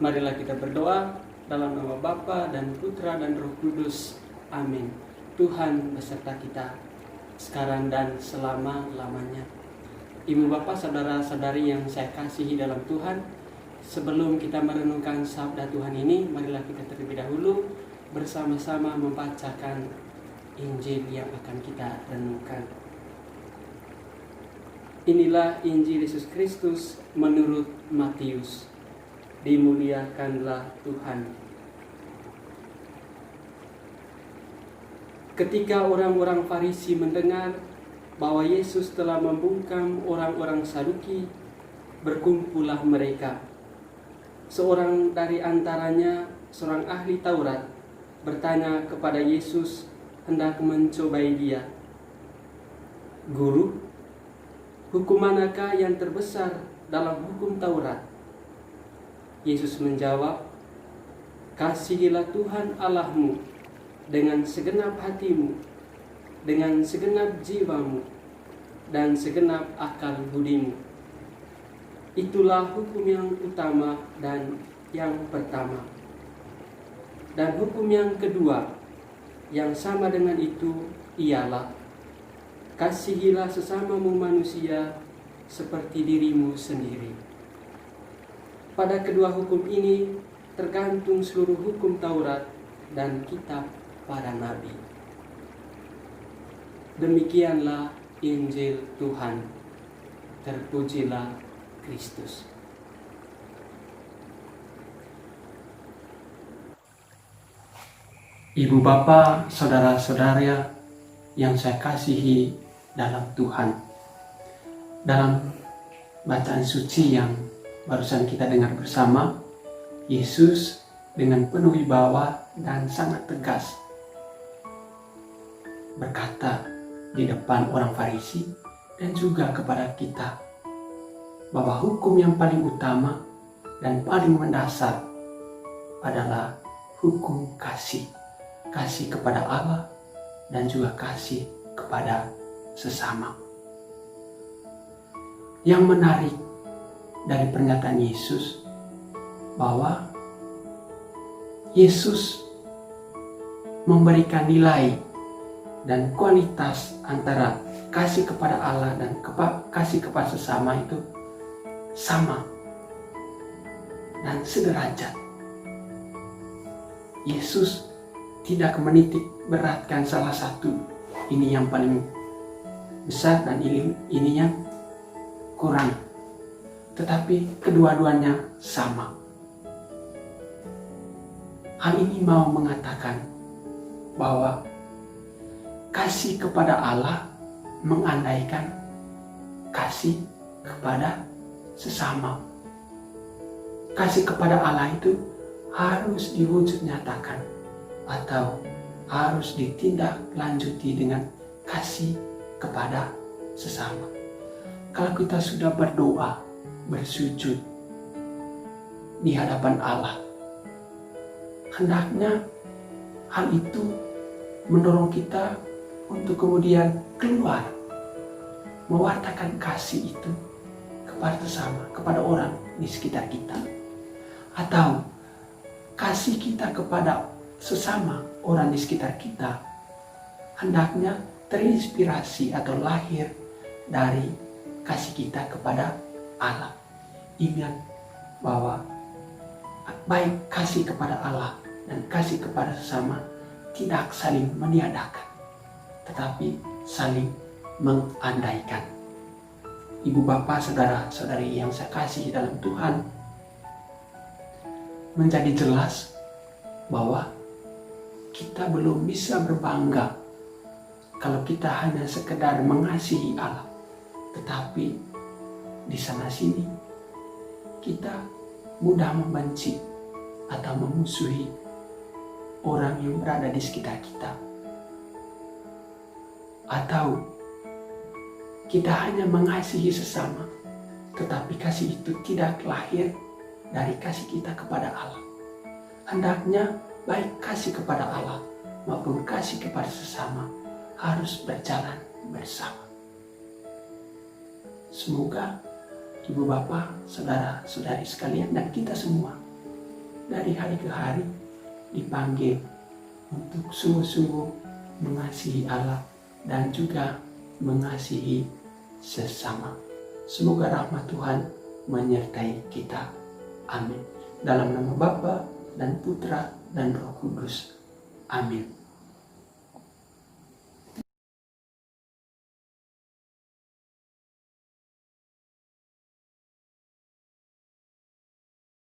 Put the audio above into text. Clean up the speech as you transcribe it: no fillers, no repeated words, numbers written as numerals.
Marilah kita berdoa dalam nama Bapa dan Putra dan Roh Kudus. Amin. Tuhan beserta kita sekarang dan selama-lamanya. Ibu bapak, saudara-saudari yang saya kasihi dalam Tuhan, sebelum kita merenungkan sabda Tuhan ini, marilah kita terlebih dahulu bersama-sama membacakan Injil yang akan kita renungkan. Inilah Injil Yesus Kristus menurut Matius. Dimuliakanlah Tuhan. Ketika orang-orang Farisi mendengar bahwa Yesus telah membungkam orang-orang Saduki, berkumpullah mereka. Seorang dari antaranya, seorang ahli Taurat, bertanya kepada Yesus hendak mencobai dia. Guru, hukum manakah yang terbesar dalam hukum Taurat? Yesus menjawab, kasihilah Tuhan Allahmu dengan segenap hatimu, dengan segenap jiwamu, dan segenap akal budimu. Itulah hukum yang utama dan yang pertama. Dan hukum yang kedua, yang sama dengan itu, ialah kasihilah sesamamu manusia seperti dirimu sendiri. Pada kedua hukum ini tergantung seluruh hukum Taurat dan kitab para nabi. Demikianlah Injil Tuhan. Terpujilah Kristus. Ibu bapak, saudara-saudara yang saya kasihi dalam Tuhan. Dalam bacaan suci yang barusan kita dengar bersama, Yesus dengan penuh wibawa dan sangat tegas berkata di depan orang Farisi dan juga kepada kita bahwa hukum yang paling utama dan paling mendasar adalah hukum kasih. Kasih kepada Allah dan juga kasih kepada sesama. Yang menarik dari pernyataan Yesus bahwa Yesus memberikan nilai dan kualitas antara kasih kepada Allah dan kasih kepada sesama itu sama dan sederajat. Yesus tidak menitik beratkan salah satu, ini yang paling besar dan ini yang kurang, tetapi kedua-duanya sama. Hal ini mau mengatakan bahwa kasih kepada Allah mengandaikan kasih kepada sesama. Kasih kepada Allah itu harus diwujud nyatakan atau harus ditindaklanjuti dengan kasih kepada sesama. Kalau kita sudah berdoa, bersujud di hadapan Allah, hendaknya hal itu mendorong kita untuk kemudian keluar mewartakan kasih itu kepada sesama, kepada orang di sekitar kita, atau kasih kita kepada sesama orang di sekitar kita hendaknya terinspirasi atau lahir dari kasih kita kepada Allah. Ingat bahwa baik kasih kepada Allah dan kasih kepada sesama tidak saling meniadakan, tetapi saling mengandaikan. Ibu bapak, saudara-saudari yang saya kasihi dalam Tuhan, menjadi jelas bahwa kita belum bisa berbangga kalau kita hanya sekedar mengasihi Allah, tetapi di sana sini kita mudah membenci atau memusuhi orang yang berada di sekitar kita. Atau kita hanya mengasihi sesama, tetapi kasih itu tidak lahir dari kasih kita kepada Allah. Hendaknya baik kasih kepada Allah maupun kasih kepada sesama harus berjalan bersama. Semoga ibu bapak, saudara-saudari sekalian dan kita semua dari hari ke hari dipanggil untuk sungguh-sungguh mengasihi Allah dan juga mengasihi sesama. Semoga rahmat Tuhan menyertai kita. Amin. Dalam nama Bapa dan Putra dan Roh Kudus. Amin.